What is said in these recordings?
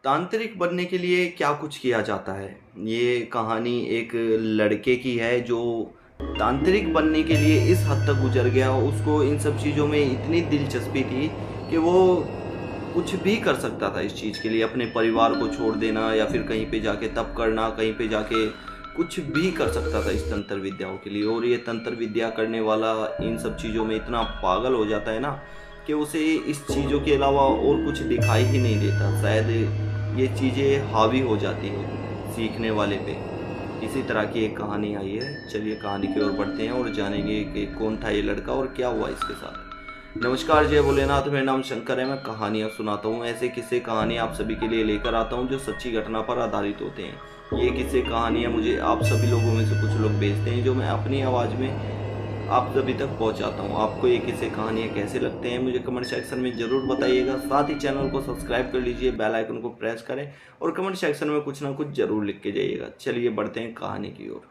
तांत्रिक बनने के लिए क्या कुछ किया जाता है। ये कहानी एक लड़के की है जो तांत्रिक बनने के लिए इस हद तक गुजर गया। उसको इन सब चीज़ों में इतनी दिलचस्पी थी कि वो कुछ भी कर सकता था इस चीज़ के लिए। अपने परिवार को छोड़ देना या फिर कहीं पे जाके तप करना, कहीं पे जाके कुछ भी कर सकता था इस तंत्र विद्याओं के लिए। और ये तंत्र विद्या करने वाला इन सब चीज़ों में इतना पागल हो जाता है ना कि उसे इस चीज़ों के अलावा और कुछ दिखाई ही नहीं देता। शायद ये चीज़ें हावी हो जाती हैं सीखने वाले पे। इसी तरह की एक कहानी आई है। चलिए कहानी की ओर बढ़ते हैं और जानेंगे कि कौन था ये लड़का और क्या हुआ इसके साथ। नमस्कार, जय भोलेनाथ। मेरा नाम शंकर है। मैं कहानियाँ सुनाता हूँ। ऐसे किस्से कहानी आप सभी के लिए लेकर आता हूँ जो सच्ची घटना पर आधारित होते हैं। ये किस्से कहानियाँ मुझे आप सभी लोगों में से कुछ लोग भेजते हैं जो मैं अपनी आवाज़ में आप सभी तक पहुंचाता हूं। आपको ये किस्से कहानियाँ कैसे लगते हैं मुझे कमेंट सेक्शन में ज़रूर बताइएगा। साथ ही चैनल को सब्सक्राइब कर लीजिए, बेल आइकन को प्रेस करें और कमेंट सेक्शन में कुछ ना कुछ ज़रूर लिख के जाइएगा। चलिए बढ़ते हैं कहानी की ओर।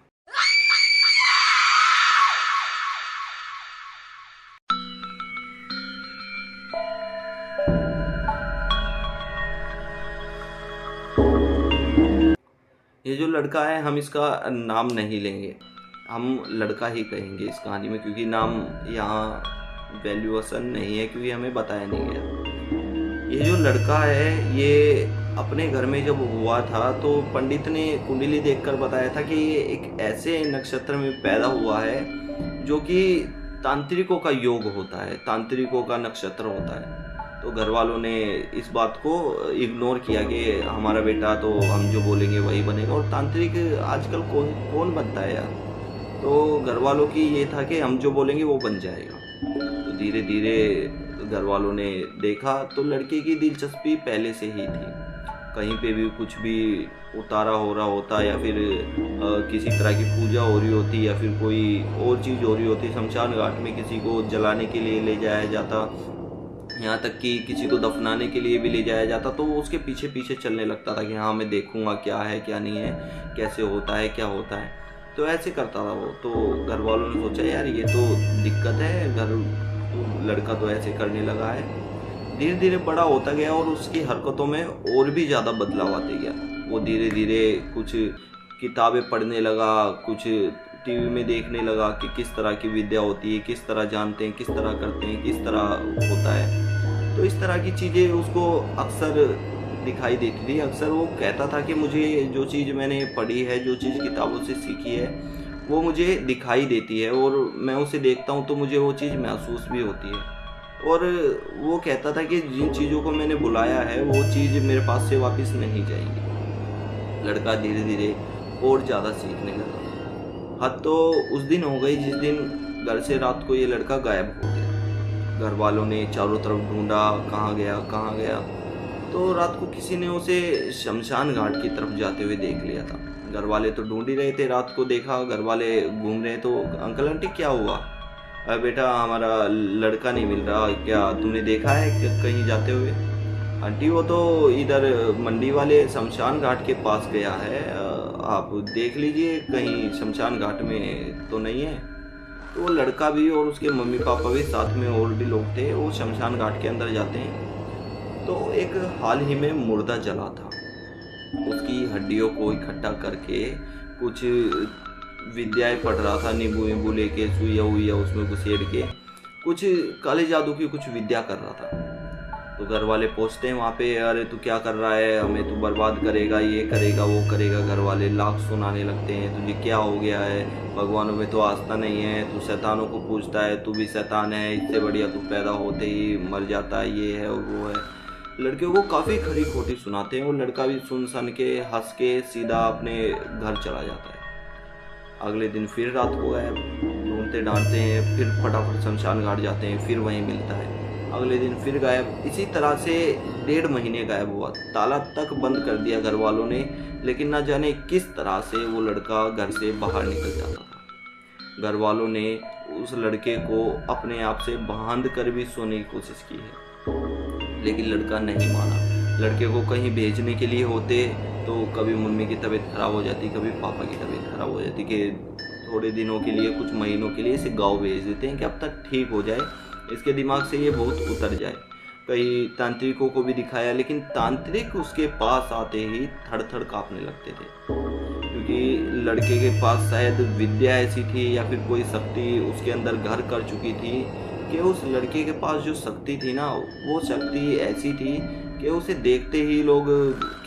ये जो लड़का है, हम इसका नाम नहीं लेंगे, हम लड़का ही कहेंगे इस कहानी में, क्योंकि नाम यहाँ वैल्यूएशन नहीं है, क्योंकि हमें बताया नहीं गया। ये जो लड़का है ये अपने घर में जब हुआ था तो पंडित ने कुंडली देखकर बताया था कि ये एक ऐसे नक्षत्र में पैदा हुआ है जो कि तांत्रिकों का योग होता है, तांत्रिकों का नक्षत्र होता है। तो घर वालों ने इस बात को इग्नोर किया कि हमारा बेटा तो हम जो बोलेंगे वही बनेगा, और तांत्रिक आजकल कौन कौन बनता है यार। तो घर वालों की ये था कि हम जो बोलेंगे वो बन जाएगा। तो धीरे धीरे घर वालों ने देखा तो लड़के की दिलचस्पी पहले से ही थी। कहीं पे भी कुछ भी उतारा हो रहा होता या फिर किसी तरह की पूजा हो रही होती या फिर कोई और चीज़ हो रही होती, शमशान घाट में किसी को जलाने के लिए ले जाया जाता, यहाँ तक कि किसी को दफनाने के लिए भी ले जाया जाता, तो वो उसके पीछे पीछे चलने लगता था कि हाँ मैं देखूंगा क्या है क्या नहीं है, कैसे होता है क्या होता है। तो ऐसे करता था वो। तो घर वालों ने सोचा यार ये तो दिक्कत है, लड़का तो ऐसे करने लगा है। धीरे धीरे बड़ा होता गया और उसकी हरकतों में और भी ज़्यादा बदलाव आते गया। वो धीरे धीरे कुछ किताबें पढ़ने लगा, कुछ टीवी में देखने लगा कि किस तरह की विद्या होती है, किस तरह जानते हैं, किस तरह करते हैं, किस तरह होता है। तो इस तरह की चीज़ें उसको अक्सर दिखाई देती थी। अक्सर वो कहता था कि मुझे जो चीज़ मैंने पढ़ी है, जो चीज़ किताबों से सीखी है, वो मुझे दिखाई देती है और मैं उसे देखता हूँ तो मुझे वो चीज़ महसूस भी होती है। और वो कहता था कि जिन चीज़ों को मैंने बुलाया है वो चीज़ मेरे पास से वापस नहीं जाएंगी। लड़का धीरे धीरे और ज़्यादा सीखने लगा। हद तो उस दिन हो गई जिस दिन घर से रात को ये लड़का गायब हो गया। घर वालों ने चारों तरफ ढूंढा, कहाँ गया कहाँ गया। तो रात को किसी ने उसे शमशान घाट की तरफ जाते हुए देख लिया था। घर वाले तो ढूंढ ही रहे थे, रात को देखा, घर वाले घूम रहे। तो अंकल आंटी क्या हुआ? अरे बेटा हमारा लड़का नहीं मिल रहा, क्या तुमने देखा है कहीं जाते हुए? आंटी वो तो इधर मंडी वाले शमशान घाट के पास गया है, आप देख लीजिए कहीं शमशान घाट में तो नहीं है। तो वो लड़का भी और उसके मम्मी पापा भी, साथ में और भी लोग थे, वो शमशान घाट के अंदर जाते हैं। तो एक हाल ही में मुर्दा जला था। उसकी हड्डियों को इकट्ठा करके कुछ विद्याएं पढ़ रहा था, नींबू वींबू लेके सुइया हुइया उसमें घुसेड़ के कुछ काले जादू की कुछ विद्या कर रहा था। तो घर वाले पूछते हैं वहाँ पे, अरे तू क्या कर रहा है, हमें तू बर्बाद करेगा, ये करेगा वो करेगा। घर वाले लाख सुनाने लगते हैं, तुझे क्या हो गया है, भगवानों में तो आस्था नहीं है, तू शैतानों को पूछता है, तू भी शैतान है, इससे बढ़िया तू पैदा होते ही मर जाता है, ये है और वो है। लड़के को काफ़ी खरी खोटी सुनाते हैं और लड़का भी सुन सन के हंस के सीधा अपने घर चला जाता है। अगले दिन फिर रात को गायब, ढूंढते डांटते हैं, फिर फटाफट शमशान घाट जाते हैं, फिर वहीं मिलता है। अगले दिन फिर गायब। इसी तरह से 1.5 महीने गायब हुआ। ताला तक बंद कर दिया घर वालों ने, लेकिन ना जाने किस तरह से वो लड़का घर से बाहर निकल जाता था। घर वालों ने उस लड़के को अपने आप से बांध कर भी सोने की कोशिश की है, लेकिन लड़का नहीं माना। लड़के को कहीं भेजने के लिए होते तो कभी मम्मी की तबीयत खराब हो जाती, कभी पापा की तबीयत खराब हो जाती कि थोड़े दिनों के लिए, कुछ महीनों के लिए इसे गाँव भेज देते हैं कि अब तक ठीक हो जाए, इसके दिमाग से ये बहुत उतर जाए। कई तांत्रिकों को भी दिखाया, लेकिन तांत्रिक उसके पास आते ही थर थर कांपने लगते थे, क्योंकि लड़के के पास शायद विद्या ऐसी थी या फिर कोई शक्ति उसके अंदर घर कर चुकी थी कि उस लड़के के पास जो शक्ति थी ना, वो शक्ति ऐसी थी कि उसे देखते ही लोग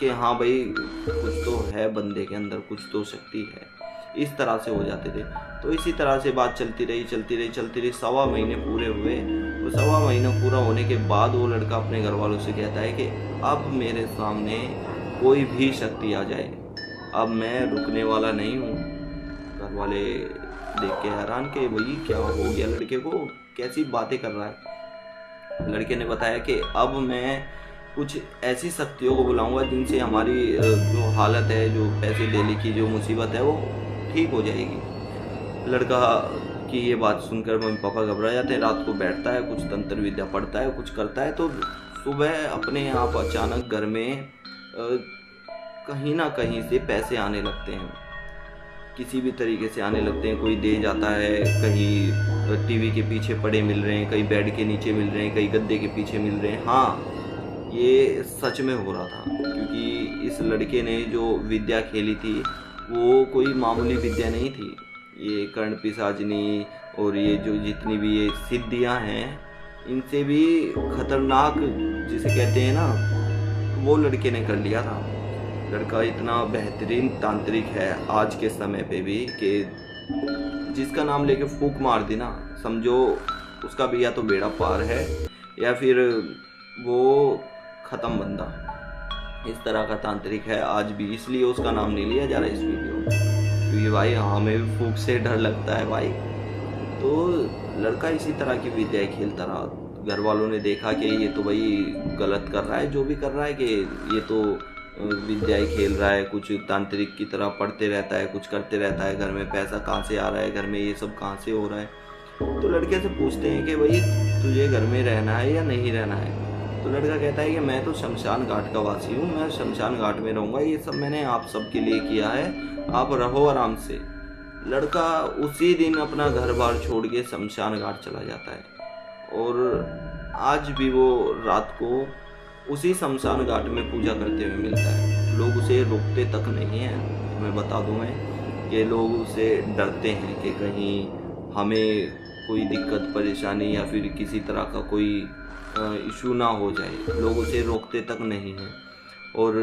कि हाँ भाई कुछ तो है बंदे के अंदर, कुछ तो शक्ति है, इस तरह से हो जाते थे। तो इसी तरह से बात चलती रही। 1.25 महीने पूरे हुए। तो 1.25 महीना पूरा होने के बाद वो लड़का अपने घर वालों से कहता है कि अब मेरे सामने कोई भी शक्ति आ जाए, अब मैं रुकने वाला नहीं हूँ। घर वाले देख के हैरान कि भाई क्या हो गया लड़के को, कैसी बातें कर रहा है। लड़के ने बताया कि अब मैं कुछ ऐसी शक्तियों को बुलाऊंगा जिनसे हमारी जो हालत है, जो पैसे लेने की जो मुसीबत है, वो ठीक हो जाएगी। लड़का की ये बात सुनकर मम्मी पापा घबरा जाते हैं। रात को बैठता है, कुछ तंत्र विद्या पढ़ता है, कुछ करता है, तो सुबह अपने आप अचानक घर में कहीं ना कहीं से पैसे आने लगते हैं, किसी भी तरीके से आने लगते हैं। कोई दे जाता है, कहीं टीवी के पीछे पड़े मिल रहे हैं, कहीं बेड के नीचे मिल रहे हैं, कहीं गद्दे के पीछे मिल रहे हैं। हाँ, ये सच में हो रहा था, क्योंकि इस लड़के ने जो विद्या खेली थी वो कोई मामूली विद्या नहीं थी। ये कर्ण पिशाचनी और ये जो जितनी भी ये सिद्धियां हैं, इनसे भी खतरनाक जिसे कहते हैं ना, वो लड़के ने कर लिया था। लड़का इतना बेहतरीन तांत्रिक है आज के समय पे भी कि जिसका नाम लेके फूंक मार दी ना, समझो उसका भी या तो बेड़ा पार है या फिर वो ख़त्म बंदा। इस तरह का तांत्रिक है आज भी, इसलिए उसका नाम नहीं लिया जा रहा इस वीडियो में, क्योंकि भाई हमें भी फूंक से डर लगता है भाई। तो लड़का इसी तरह की विद्याएं खेलता रहा। घर वालों ने देखा कि ये तो भाई गलत कर रहा है, जो भी कर रहा है, कि ये तो विद्याएं खेल रहा है, कुछ तांत्रिक की तरह पढ़ते रहता है, कुछ करते रहता है, घर में पैसा कहाँ से आ रहा है, घर में ये सब कहाँ से हो रहा है। तो लड़के से पूछते हैं कि भाई तुझे घर में रहना है या नहीं रहना है। तो लड़का कहता है कि मैं तो शमशान घाट का वासी हूँ, मैं शमशान घाट में रहूँगा, ये सब मैंने आप सबके लिए किया है, आप रहो आराम से। लड़का उसी दिन अपना घर बार छोड़ के शमशान घाट चला जाता है, और आज भी वो रात को उसी शमशान घाट में पूजा करते हुए मिलता है। लोग उसे रोकते तक नहीं हैं। तुम्हें बता दूं मैं कि लोग उसे डरते हैं कि कहीं हमें कोई दिक्कत परेशानी या फिर किसी तरह का कोई इशू ना हो जाए, लोग उसे रोकते तक नहीं हैं। और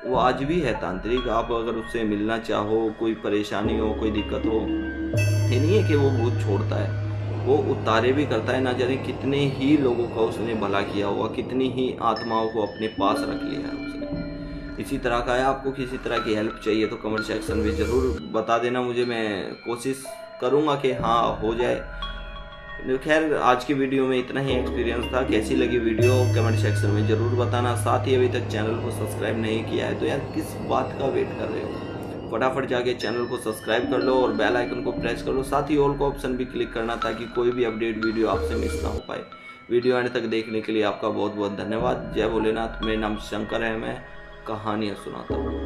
वो आज भी है तांत्रिक। आप अगर उससे मिलना चाहो, कोई परेशानी हो, कोई दिक्कत हो, ये नहीं है कि वो भूत छोड़ता है, वो उतारे भी करता है। ना जाने कितने ही लोगों का उसने भला किया होगा, कितनी ही आत्माओं को अपने पास रख लिया है उसने। इसी तरह का है। आपको किसी तरह की हेल्प चाहिए तो कमेंट सेक्शन में ज़रूर बता देना मुझे, मैं कोशिश करूँगा कि हाँ हो जाए। खैर आज की वीडियो में इतना ही एक्सपीरियंस था। कैसी लगी वीडियो कमेंट सेक्शन में ज़रूर बताना। साथ ही अभी तक चैनल को सब्सक्राइब नहीं किया है तो यार किस बात का वेट कर रहे हो, फटाफट जाके चैनल को सब्सक्राइब कर लो और बेल आइकन को प्रेस कर लो। साथ ही ऑल का ऑप्शन भी क्लिक करना ताकि कोई भी अपडेट वीडियो आपसे मिस ना हो पाए। वीडियो आने तक देखने के लिए आपका बहुत बहुत धन्यवाद। जय भोलेनाथ। मेरा नाम शंकर है, मैं कहानियाँ सुनाता हूँ।